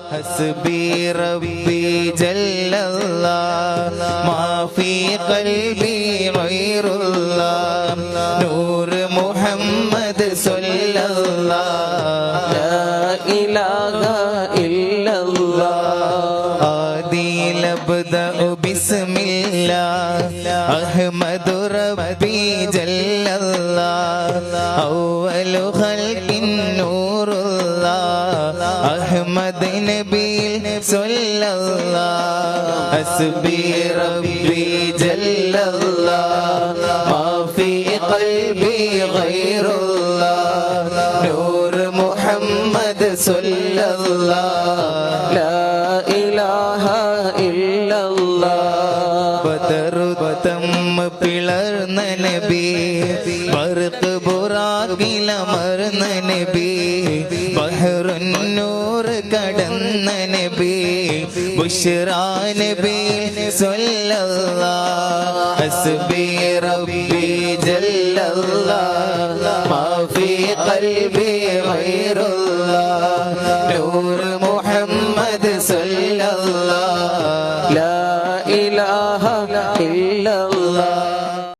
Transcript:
حسبي ربي جل الله ما في قلبي غير الله نور محمد صلى الله لا إله إلا الله آدي لبدأ بسم الله أحمد ربي جل الله أول خلق نور الله أحمد نبي صلى الله حسبي ربي جل الله ما في قلبي غير الله نور محمد صلى الله لا إله إلا الله ബദറുതം പിളർന്ന നബി ബർഖ് ബുറാഖിലമർന്ന നബി ബഹ്റുന്നൂർ കടന്ന നബി ബുശ്റാ നബി സ്വല്ലല്ലാഹു ഹസ്ബി റബ്ബി ജല്ലല്ലാഹു മാ ഫീ ഖൽബി ഗൈറുല്ലാഹ് നൂർ